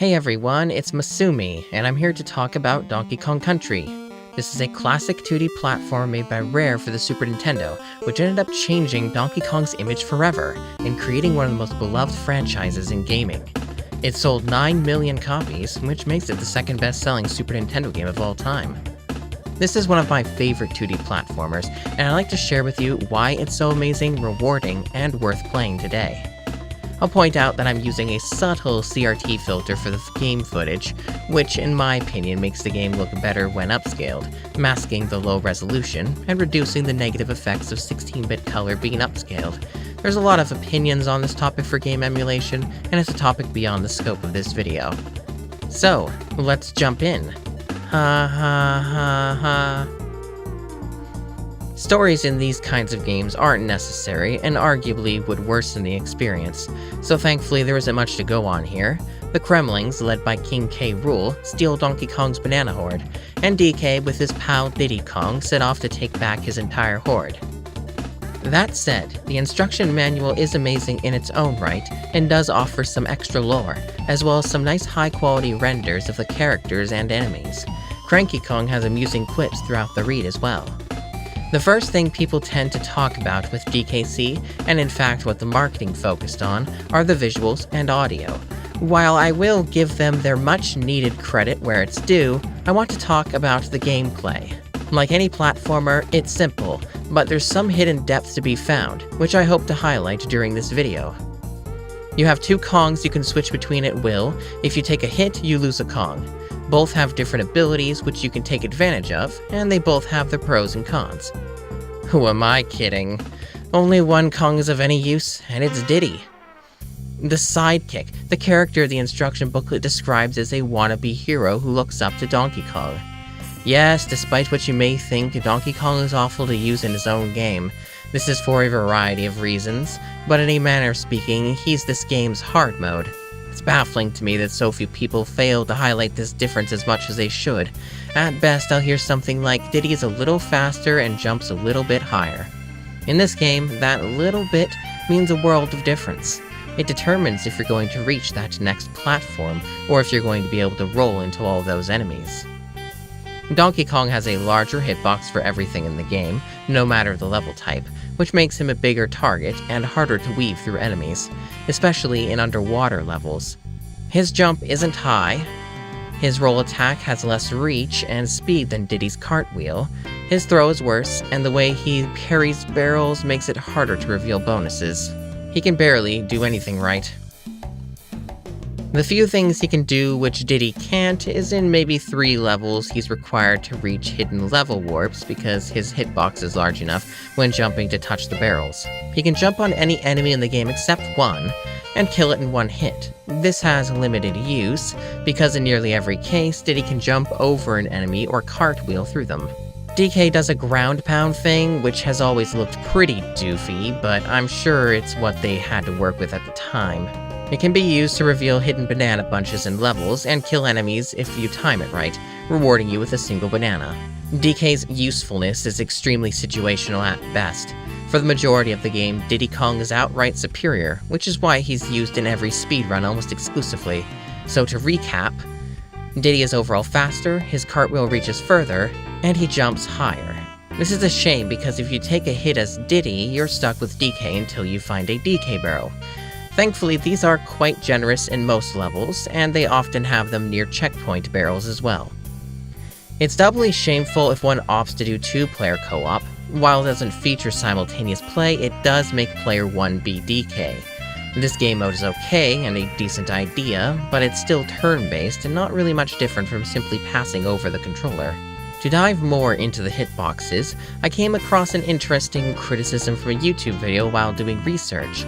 Hey everyone, it's Masumi, and I'm here to talk about Donkey Kong Country. This is a classic 2D platform made by Rare for the Super Nintendo, which ended up changing Donkey Kong's image forever and creating one of the most beloved franchises in gaming. It sold 9 million copies, which makes it the second best-selling Super Nintendo game of all time. This is one of my favorite 2D platformers, and I'd like to share with you why it's so amazing, rewarding, and worth playing today. I'll point out that I'm using a subtle CRT filter for the game footage, which in my opinion makes the game look better when upscaled, masking the low resolution and reducing the negative effects of 16-bit color being upscaled. There's a lot of opinions on this topic for game emulation, and it's a topic beyond the scope of this video. So, let's jump in. Ha ha ha ha. Stories in these kinds of games aren't necessary, and arguably would worsen the experience, so thankfully there isn't much to go on here. The Kremlings, led by King K. Rool, steal Donkey Kong's banana horde, and DK with his pal Diddy Kong set off to take back his entire horde. That said, the instruction manual is amazing in its own right, and does offer some extra lore, as well as some nice high-quality renders of the characters and enemies. Cranky Kong has amusing quips throughout the read as well. The first thing people tend to talk about with DKC, and in fact what the marketing focused on, are the visuals and audio. While I will give them their much-needed credit where it's due, I want to talk about the gameplay. Like any platformer, it's simple, but there's some hidden depth to be found, which I hope to highlight during this video. You have two Kongs you can switch between at will. If you take a hit, you lose a Kong. Both have different abilities which you can take advantage of, and they both have their pros and cons. Who am I kidding? Only one Kong is of any use, and it's Diddy. The sidekick, the character the instruction booklet describes as a wannabe hero who looks up to Donkey Kong. Yes, despite what you may think, Donkey Kong is awful to use in his own game. This is for a variety of reasons, but in a manner of speaking, he's this game's hard mode. It's baffling to me that so few people fail to highlight this difference as much as they should. At best, I'll hear something like, Diddy is a little faster and jumps a little bit higher. In this game, that little bit means a world of difference. It determines if you're going to reach that next platform, or if you're going to be able to roll into all those enemies. Donkey Kong has a larger hitbox for everything in the game, no matter the level type, which makes him a bigger target and harder to weave through enemies, especially in underwater levels. His jump isn't high, his roll attack has less reach and speed than Diddy's cartwheel, his throw is worse, and the way he parries barrels makes it harder to reveal bonuses. He can barely do anything right. The few things he can do which Diddy can't is in maybe 3 levels he's required to reach hidden level warps because his hitbox is large enough when jumping to touch the barrels. He can jump on any enemy in the game except one, and kill it in one hit. This has limited use, because in nearly every case, Diddy can jump over an enemy or cartwheel through them. DK does a ground pound thing, which has always looked pretty doofy, but I'm sure it's what they had to work with at the time. It can be used to reveal hidden banana bunches in levels and kill enemies if you time it right, rewarding you with a single banana. DK's usefulness is extremely situational at best. For the majority of the game, Diddy Kong is outright superior, which is why he's used in every speedrun almost exclusively. So to recap, Diddy is overall faster, his cartwheel reaches further, and he jumps higher. This is a shame because if you take a hit as Diddy, you're stuck with DK until you find a DK barrel. Thankfully, these are quite generous in most levels, and they often have them near checkpoint barrels as well. It's doubly shameful if one opts to do 2-player co-op. While it doesn't feature simultaneous play, it does make player 1 be DK. This game mode is okay and a decent idea, but it's still turn-based and not really much different from simply passing over the controller. To dive more into the hitboxes, I came across an interesting criticism from a YouTube video while doing research.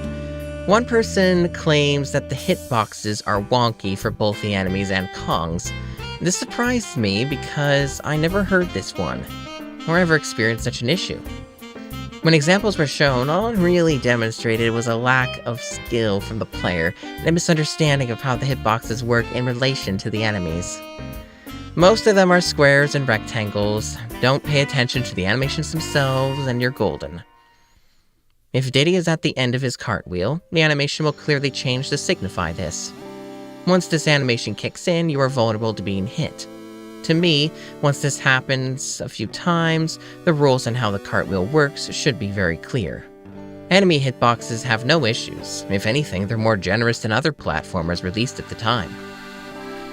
One person claims that the hitboxes are wonky for both the enemies and Kongs. This surprised me because I never heard this one, or ever experienced such an issue. When examples were shown, all it really demonstrated was a lack of skill from the player and a misunderstanding of how the hitboxes work in relation to the enemies. Most of them are squares and rectangles. Don't pay attention to the animations themselves and you're golden. If Diddy is at the end of his cartwheel, the animation will clearly change to signify this. Once this animation kicks in, you are vulnerable to being hit. To me, once this happens a few times, the rules on how the cartwheel works should be very clear. Enemy hitboxes have no issues. If anything, they're more generous than other platformers released at the time.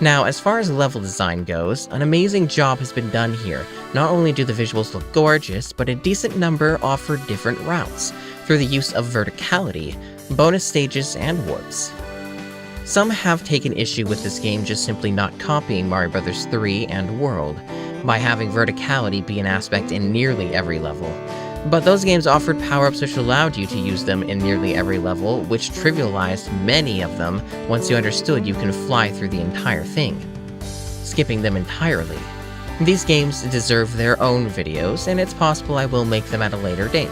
Now, as far as level design goes, an amazing job has been done here. Not only do the visuals look gorgeous, but a decent number offer different routes, through the use of verticality, bonus stages, and warps. Some have taken issue with this game just simply not copying Mario Bros. 3 and World, by having verticality be an aspect in nearly every level. But those games offered power-ups which allowed you to use them in nearly every level, which trivialized many of them once you understood you can fly through the entire thing, skipping them entirely. These games deserve their own videos, and it's possible I will make them at a later date.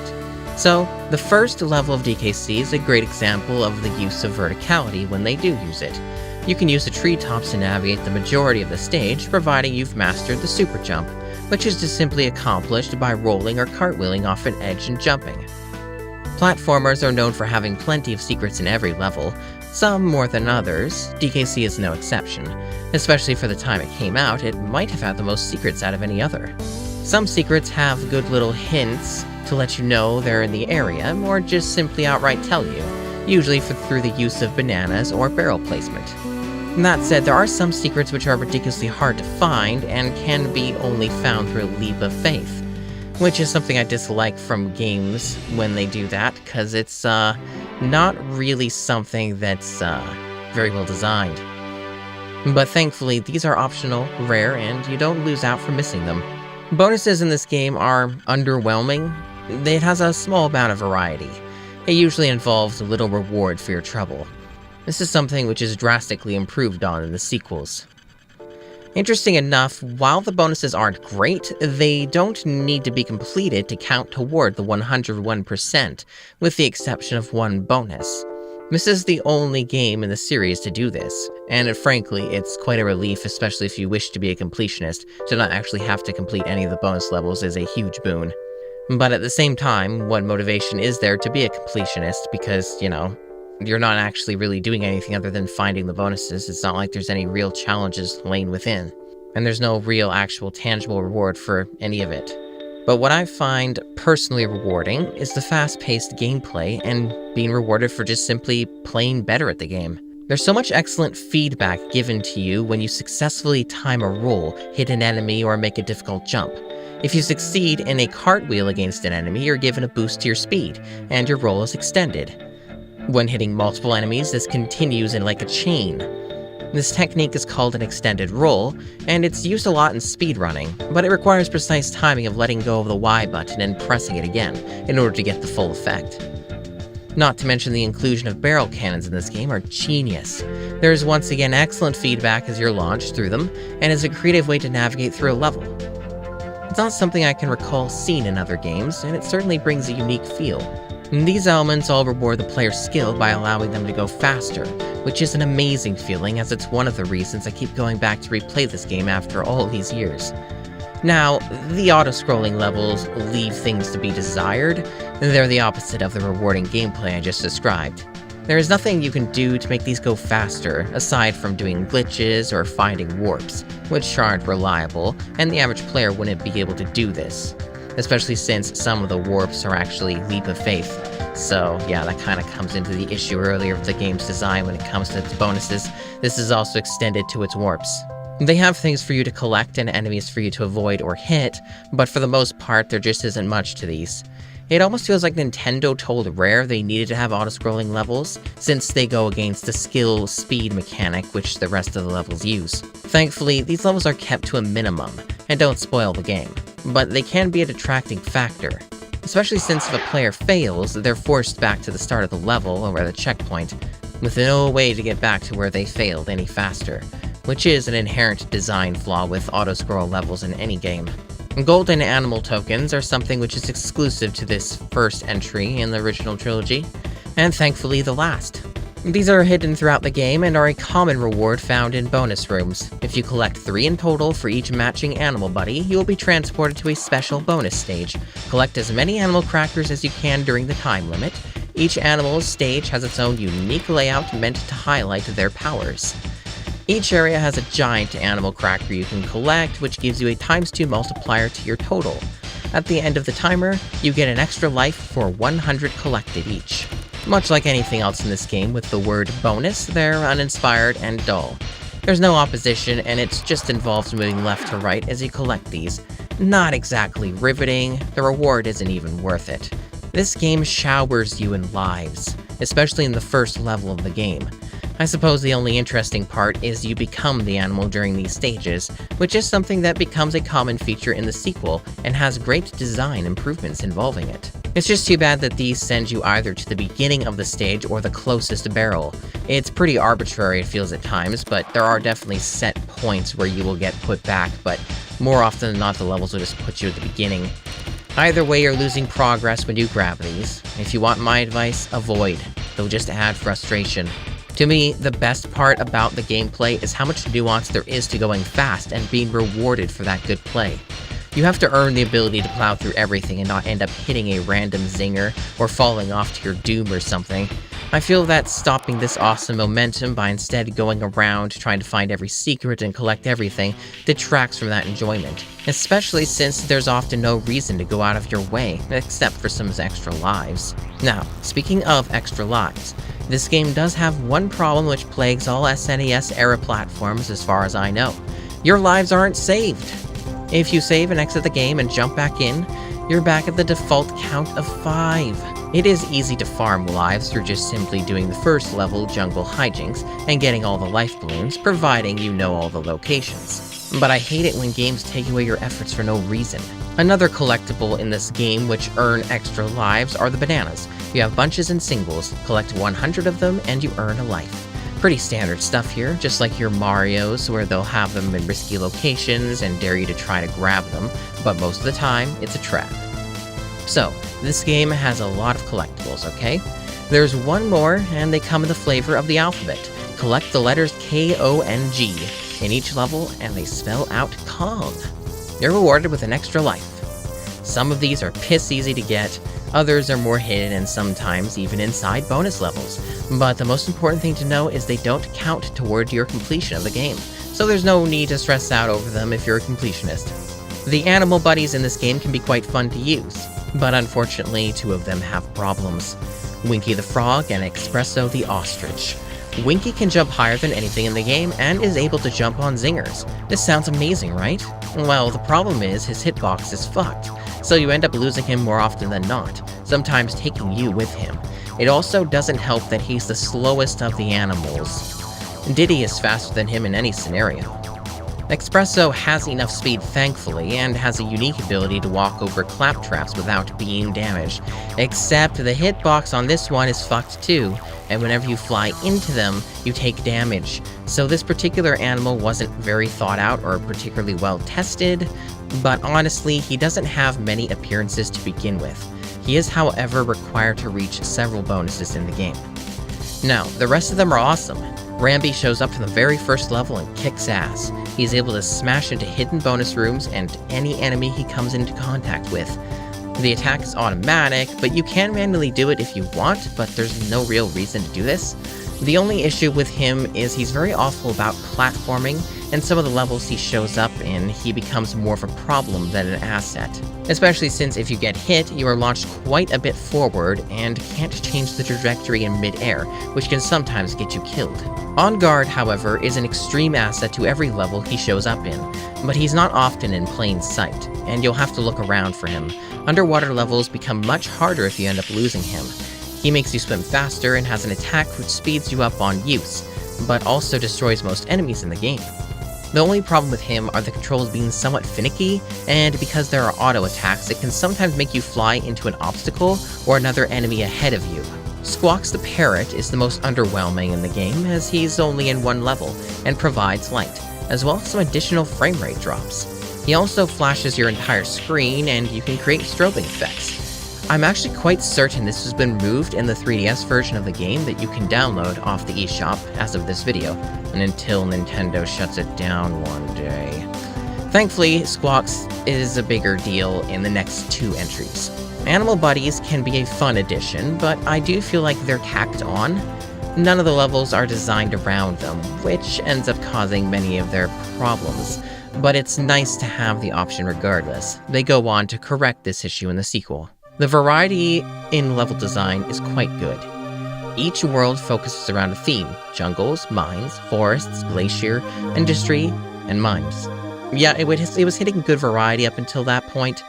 So, the first level of DKC is a great example of the use of verticality when they do use it. You can use the treetops to navigate the majority of the stage, providing you've mastered the super jump, which is just simply accomplished by rolling or cartwheeling off an edge and jumping. Platformers are known for having plenty of secrets in every level, some more than others. DKC is no exception. Especially for the time it came out, it might have had the most secrets out of any other. Some secrets have good little hints to let you know they're in the area, or just simply outright tell you, usually through the use of bananas or barrel placement. That said, there are some secrets which are ridiculously hard to find and can be only found through a leap of faith, which is something I dislike from games when they do that, because it's not really something that's very well designed. But thankfully, these are optional, rare, and you don't lose out for missing them. Bonuses in this game are underwhelming. It has a small amount of variety. It usually involves a little reward for your trouble. This is something which is drastically improved on in the sequels. Interesting enough, while the bonuses aren't great, they don't need to be completed to count toward the 101%, with the exception of one bonus. This is the only game in the series to do this, and frankly, it's quite a relief, especially if you wish to be a completionist. To not actually have to complete any of the bonus levels is a huge boon. But at the same time, what motivation is there to be a completionist? Because, you're not actually really doing anything other than finding the bonuses. It's not like there's any real challenges laying within. And there's no real actual tangible reward for any of it. But what I find personally rewarding is the fast-paced gameplay and being rewarded for just simply playing better at the game. There's so much excellent feedback given to you when you successfully time a roll, hit an enemy, or make a difficult jump. If you succeed in a cartwheel against an enemy, you're given a boost to your speed, and your roll is extended. When hitting multiple enemies, this continues in like a chain. This technique is called an extended roll, and it's used a lot in speedrunning, but it requires precise timing of letting go of the Y button and pressing it again, in order to get the full effect. Not to mention the inclusion of barrel cannons in this game are genius. There is once again excellent feedback as you're launched through them, and is a creative way to navigate through a level. It's not something I can recall seeing in other games, and it certainly brings a unique feel. These elements all reward the player's skill by allowing them to go faster, which is an amazing feeling, as it's one of the reasons I keep going back to replay this game after all these years. Now, the auto-scrolling levels leave things to be desired. They're the opposite of the rewarding gameplay I just described. There is nothing you can do to make these go faster, aside from doing glitches or finding warps, which aren't reliable, and the average player wouldn't be able to do this. Especially since some of the warps are actually leap of faith. So yeah, that kind of comes into the issue earlier with the game's design when it comes to its bonuses. This is also extended to its warps. They have things for you to collect and enemies for you to avoid or hit, but for the most part there just isn't much to these. It almost feels like Nintendo told Rare they needed to have auto-scrolling levels, since they go against the skill-speed mechanic which the rest of the levels use. Thankfully, these levels are kept to a minimum, and don't spoil the game, but they can be a detracting factor. Especially since if a player fails, they're forced back to the start of the level, or the checkpoint, with no way to get back to where they failed any faster, which is an inherent design flaw with auto-scroll levels in any game. Golden animal tokens are something which is exclusive to this first entry in the original trilogy, and thankfully the last. These are hidden throughout the game and are a common reward found in bonus rooms. If you collect 3 in total for each matching animal buddy, you will be transported to a special bonus stage. Collect as many animal crackers as you can during the time limit. Each animal's stage has its own unique layout meant to highlight their powers. Each area has a giant animal cracker you can collect, which gives you a ×2 multiplier to your total. At the end of the timer, you get an extra life for 100 collected each. Much like anything else in this game with the word bonus, they're uninspired and dull. There's no opposition, and it just involves moving left to right as you collect these. Not exactly riveting, the reward isn't even worth it. This game showers you in lives, especially in the first level of the game. I suppose the only interesting part is you become the animal during these stages, which is something that becomes a common feature in the sequel and has great design improvements involving it. It's just too bad that these send you either to the beginning of the stage or the closest barrel. It's pretty arbitrary, it feels at times, but there are definitely set points where you will get put back, but more often than not the levels will just put you at the beginning. Either way, you're losing progress when you grab these. If you want my advice, avoid. They'll just add frustration. To me, the best part about the gameplay is how much nuance there is to going fast and being rewarded for that good play. You have to earn the ability to plow through everything and not end up hitting a random zinger or falling off to your doom or something. I feel that stopping this awesome momentum by instead going around trying to find every secret and collect everything detracts from that enjoyment, especially since there's often no reason to go out of your way, except for some extra lives. Now, speaking of extra lives, this game does have one problem which plagues all SNES-era platforms as far as I know. Your lives aren't saved. If you save and exit the game and jump back in, you're back at the default count of 5. It is easy to farm lives through just simply doing the first level jungle hijinks and getting all the life balloons, providing you know all the locations. But I hate it when games take away your efforts for no reason. Another collectible in this game which earn extra lives are the bananas. You have bunches and singles, collect 100 of them and you earn a life. Pretty standard stuff here, just like your Marios where they'll have them in risky locations and dare you to try to grab them, but most of the time, it's a trap. So, this game has a lot of collectibles, okay? There's one more, and they come in the flavor of the alphabet. Collect the letters K-O-N-G in each level, and they spell out Kong. You're rewarded with an extra life. Some of these are piss easy to get, others are more hidden and sometimes even inside bonus levels. But the most important thing to know is they don't count toward your completion of the game, so there's no need to stress out over them if you're a completionist. The animal buddies in this game can be quite fun to use, but unfortunately 2 of them have problems. Winky the Frog and Espresso the Ostrich. Winky can jump higher than anything in the game and is able to jump on zingers. This sounds amazing, right? Well, the problem is his hitbox is fucked, so you end up losing him more often than not, sometimes taking you with him. It also doesn't help that he's the slowest of the animals. Diddy is faster than him in any scenario. Espresso has enough speed, thankfully, and has a unique ability to walk over claptraps without being damaged. Except the hitbox on this one is fucked too, and whenever you fly into them, you take damage. So this particular animal wasn't very thought out or particularly well tested, but honestly, he doesn't have many appearances to begin with. He is, however, required to reach several bonuses in the game. Now, the rest of them are awesome. Rambi shows up from the very first level and kicks ass. He's able to smash into hidden bonus rooms and any enemy he comes into contact with. The attack is automatic, but you can manually do it if you want, but there's no real reason to do this. The only issue with him is he's very awful about platforming, and some of the levels he shows up in, he becomes more of a problem than an asset. Especially since if you get hit, you are launched quite a bit forward and can't change the trajectory in mid-air, which can sometimes get you killed. On Guard, however, is an extreme asset to every level he shows up in, but he's not often in plain sight, and you'll have to look around for him. Underwater levels become much harder if you end up losing him. He makes you swim faster and has an attack which speeds you up on use, but also destroys most enemies in the game. The only problem with him are the controls being somewhat finicky, and because there are auto attacks, it can sometimes make you fly into an obstacle or another enemy ahead of you. Squawks the Parrot is the most underwhelming in the game, as he's only in one level, and provides light, as well as some additional frame rate drops. He also flashes your entire screen, and you can create strobing effects. I'm actually quite certain this has been removed in the 3DS version of the game that you can download off the eShop as of this video, and until Nintendo shuts it down one day. Thankfully, Squawks is a bigger deal in the next 2 entries. Animal Buddies can be a fun addition, but I do feel like they're tacked on. None of the levels are designed around them, which ends up causing many of their problems, but it's nice to have the option regardless. They go on to correct this issue in the sequel. The variety in level design is quite good. Each world focuses around a theme: jungles, mines, forests, glacier, industry, and mines. Yeah, it was hitting good variety up until that point.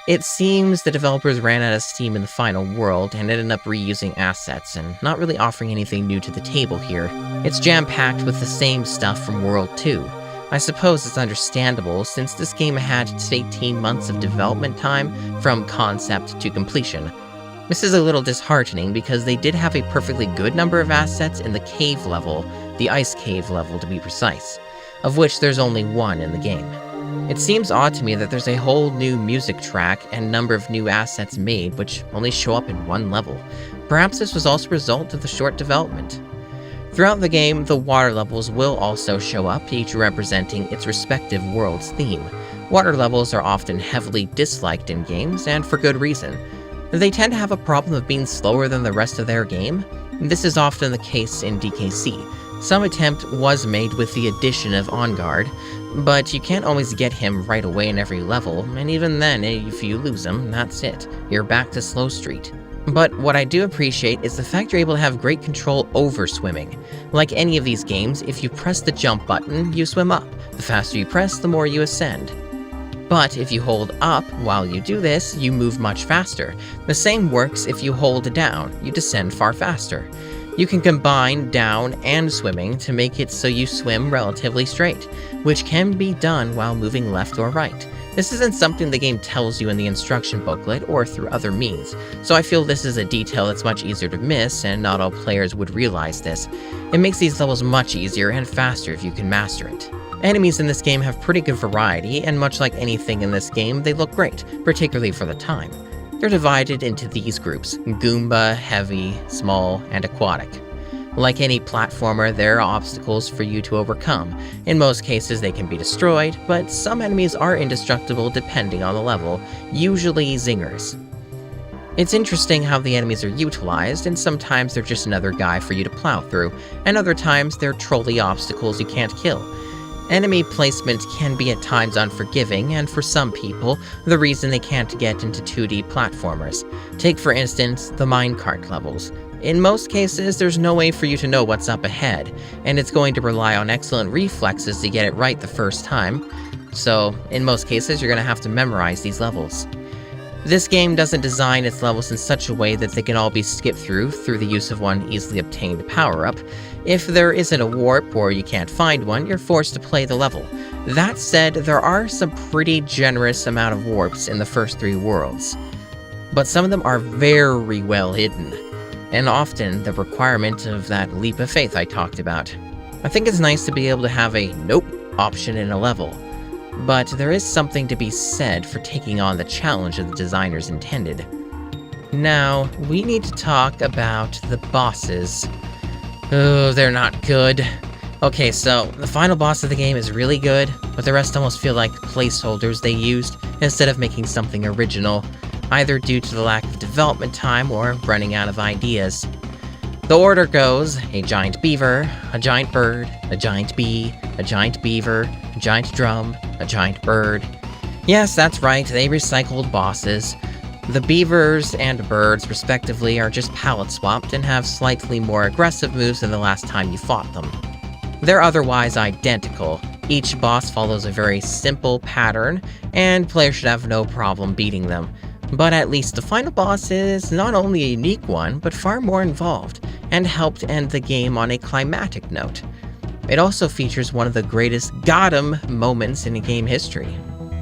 It seems the developers ran out of steam in the final world and ended up reusing assets and not really offering anything new to the table here. It's jam-packed with the same stuff from World 2. I suppose it's understandable since this game had 18 months of development time from concept to completion. This is a little disheartening because they did have a perfectly good number of assets in the cave level, the ice cave level to be precise, of which there's only one in the game. It seems odd to me that there's a whole new music track and number of new assets made which only show up in one level. Perhaps this was also a result of the short development. Throughout the game, the water levels will also show up, each representing its respective world's theme. Water levels are often heavily disliked in games, and for good reason. They tend to have a problem of being slower than the rest of their game. This is often the case in DKC. Some attempt was made with the addition of On Guard, but you can't always get him right away in every level, and even then, if you lose him, that's it. You're back to Slow Street. But what I do appreciate is the fact you're able to have great control over swimming. Like any of these games, if you press the jump button, you swim up. The faster you press, the more you ascend. But if you hold up while you do this, you move much faster. The same works if you hold down, you descend far faster. You can combine down and swimming to make it so you swim relatively straight, which can be done while moving left or right. This isn't something the game tells you in the instruction booklet or through other means, so I feel this is a detail that's much easier to miss, and not all players would realize this. It makes these levels much easier and faster if you can master it. Enemies in this game have pretty good variety, and much like anything in this game, they look great, particularly for the time. They're divided into these groups: Goomba, Heavy, Small, and Aquatic. Like any platformer, there are obstacles for you to overcome. In most cases, they can be destroyed, but some enemies are indestructible depending on the level, usually zingers. It's interesting how the enemies are utilized, and sometimes they're just another guy for you to plow through, and other times they're trolley obstacles you can't kill. Enemy placement can be at times unforgiving, and for some people, the reason they can't get into 2D platformers. Take for instance, the minecart levels. In most cases, there's no way for you to know what's up ahead, and it's going to rely on excellent reflexes to get it right the first time. So, in most cases, you're going to have to memorize these levels. This game doesn't design its levels in such a way that they can all be skipped through the use of one easily obtained power-up. If there isn't a warp or you can't find one, you're forced to play the level. That said, there are some pretty generous amount of warps in the first 3 worlds, but some of them are very well hidden, and often the requirement of that leap of faith I talked about. I think it's nice to be able to have a nope option in a level, but there is something to be said for taking on the challenge that the designers intended. Now, we need to talk about the bosses. Oh, they're not good. Okay, so the final boss of the game is really good, but the rest almost feel like placeholders they used instead of making something original, either due to the lack of development time or running out of ideas. The order goes: a giant beaver, a giant bird, a giant bee, a giant beaver, a giant drum, a giant bird. Yes, that's right, they recycled bosses. The beavers and birds, respectively, are just palette swapped and have slightly more aggressive moves than the last time you fought them. They're otherwise identical. Each boss follows a very simple pattern, and players should have no problem beating them. But at least the final boss is not only a unique one, but far more involved, and helped end the game on a climactic note. It also features one of the greatest "got 'em" moments in game history.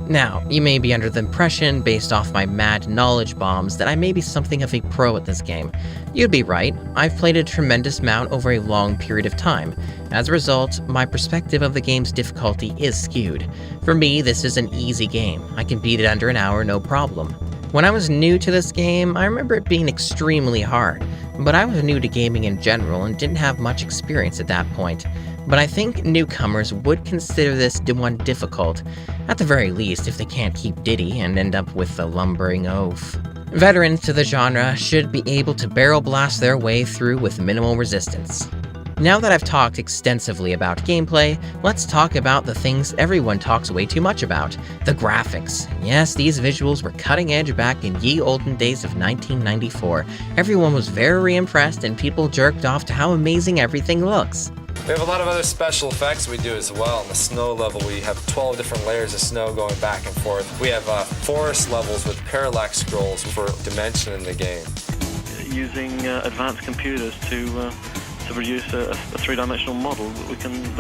Now, you may be under the impression, based off my mad knowledge bombs, that I may be something of a pro at this game. You'd be right. I've played a tremendous amount over a long period of time. As a result, my perspective of the game's difficulty is skewed. For me, this is an easy game. I can beat it under an hour, no problem. When I was new to this game, I remember it being extremely hard, but I was new to gaming in general and didn't have much experience at that point. But I think newcomers would consider this one difficult, at the very least if they can't keep Diddy and end up with the lumbering oaf. Veterans to the genre should be able to barrel blast their way through with minimal resistance. Now that I've talked extensively about gameplay, let's talk about the things everyone talks way too much about, the graphics. Yes, these visuals were cutting edge back in ye olden days of 1994. Everyone was very impressed and people jerked off to how amazing everything looks. We have a lot of other special effects we do as well. On the snow level, we have 12 different layers of snow going back and forth. We have forest levels with parallax scrolls for dimension in the game. Using advanced computers to produce a three-dimensional model that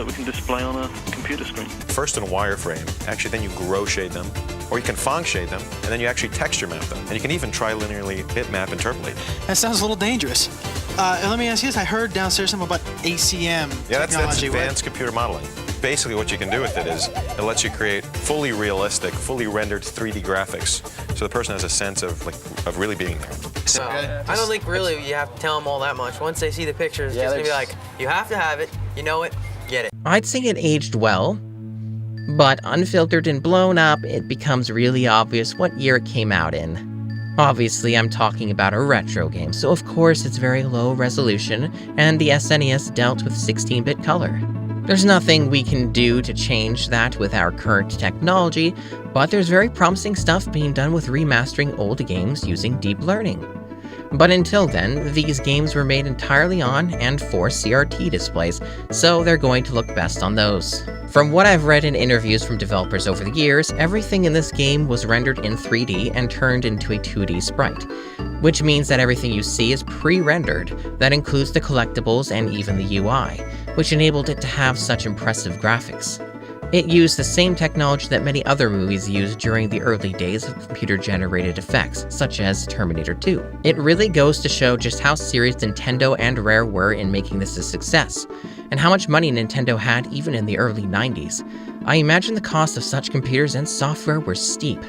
we can display on a computer screen. First in wireframe, actually then you grow shade them, or you can Phong shade them, and then you actually texture map them. And you can even trilinearly bitmap interpolate. That sounds a little dangerous. And let me ask you this, I heard downstairs something about ACM Yeah, that's technology. advanced computer modeling. Basically what you can do with it is it lets you create fully realistic, fully rendered 3D graphics, so the person has a sense of really being there. So, I don't think really you have to tell them all that much. Once they see the pictures, it's just gonna be like, you have to have it, you know it, get it. I'd say it aged well, but unfiltered and blown up, it becomes really obvious what year it came out in. Obviously, I'm talking about a retro game, so of course it's very low resolution, and the SNES dealt with 16-bit color. There's nothing we can do to change that with our current technology, but there's very promising stuff being done with remastering old games using deep learning. But until then, these games were made entirely on and for CRT displays, so they're going to look best on those. From what I've read in interviews from developers over the years, everything in this game was rendered in 3D and turned into a 2D sprite, which means that everything you see is pre-rendered. That includes the collectibles and even the UI, which enabled it to have such impressive graphics. It used the same technology that many other movies used during the early days of computer-generated effects, such as Terminator 2. It really goes to show just how serious Nintendo and Rare were in making this a success, and how much money Nintendo had even in the early 90s. I imagine the cost of such computers and software were steep.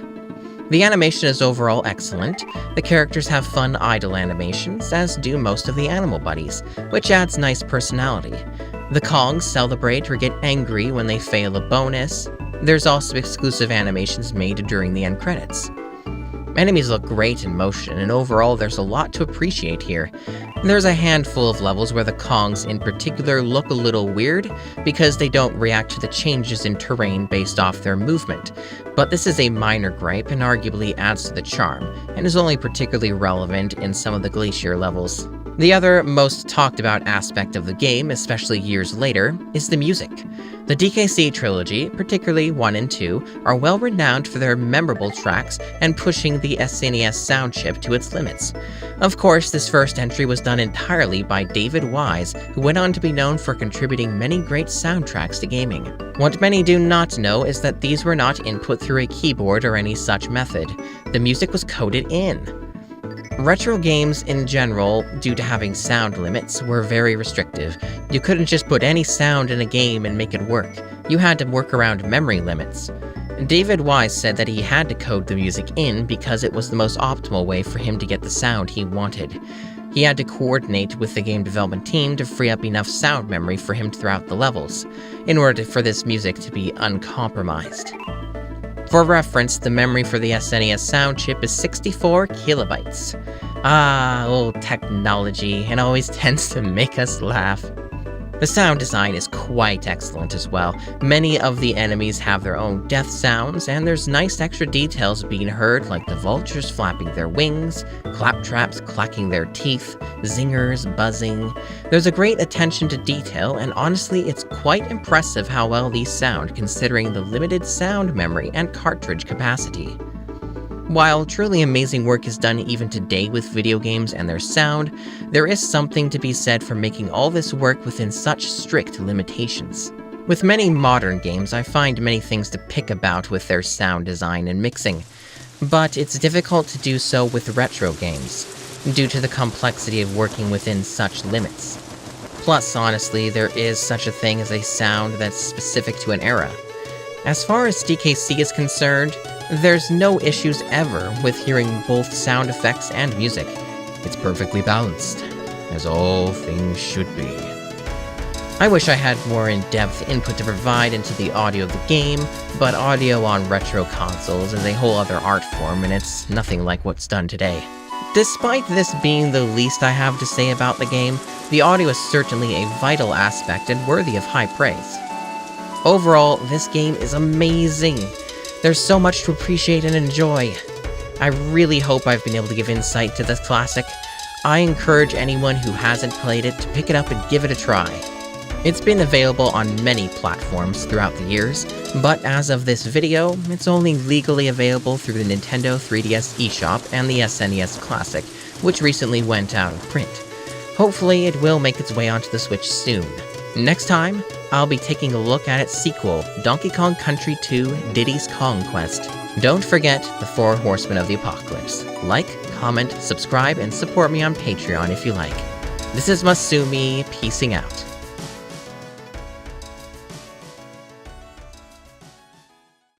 The animation is overall excellent, the characters have fun idle animations, as do most of the animal buddies, which adds nice personality. The Kongs celebrate or get angry when they fail a bonus. There's also exclusive animations made during the end credits. Enemies look great in motion, and overall there's a lot to appreciate here. There's a handful of levels where the Kongs in particular look a little weird, because they don't react to the changes in terrain based off their movement, but this is a minor gripe and arguably adds to the charm, and is only particularly relevant in some of the glacier levels. The other most talked about aspect of the game, especially years later, is the music. The DKC trilogy, particularly 1 and 2, are well renowned for their memorable tracks and pushing the SNES sound chip to its limits. Of course, this first entry was done entirely by David Wise, who went on to be known for contributing many great soundtracks to gaming. What many do not know is that these were not input through a keyboard or any such method. The music was coded in. Retro games in general, due to having sound limits, were very restrictive. You couldn't just put any sound in a game and make it work. You had to work around memory limits. David Wise said that he had to code the music in because it was the most optimal way for him to get the sound he wanted. He had to coordinate with the game development team to free up enough sound memory for him throughout the levels, in order for this music to be uncompromised. For reference, the memory for the SNES sound chip is 64 kilobytes. Ah, old technology, it always tends to make us laugh. The sound design is quite excellent as well. Many of the enemies have their own death sounds, and there's nice extra details being heard, like the vultures flapping their wings, claptraps clacking their teeth, zingers buzzing. There's a great attention to detail, and honestly, it's quite impressive how well these sound considering the limited sound memory and cartridge capacity. While truly amazing work is done even today with video games and their sound, there is something to be said for making all this work within such strict limitations. With many modern games, I find many things to pick about with their sound design and mixing, but it's difficult to do so with retro games, due to the complexity of working within such limits. Plus, honestly, there is such a thing as a sound that's specific to an era. As far as DKC is concerned, there's no issues ever with hearing both sound effects and music. It's perfectly balanced, as all things should be. I wish I had more in-depth input to provide into the audio of the game, but audio on retro consoles is a whole other art form, and it's nothing like what's done today. Despite this being the least I have to say about the game, the audio is certainly a vital aspect and worthy of high praise. Overall, this game is amazing. There's so much to appreciate and enjoy. I really hope I've been able to give insight to this classic. I encourage anyone who hasn't played it to pick it up and give it a try. It's been available on many platforms throughout the years, but as of this video, it's only legally available through the Nintendo 3DS eShop and the SNES Classic, which recently went out of print. Hopefully it will make its way onto the Switch soon. Next time, I'll be taking a look at its sequel, Donkey Kong Country 2 Diddy's Kong Quest. Don't forget the 4 Horsemen of the Apocalypse. Like, comment, subscribe, and support me on Patreon if you like. This is Masumi, peacing out.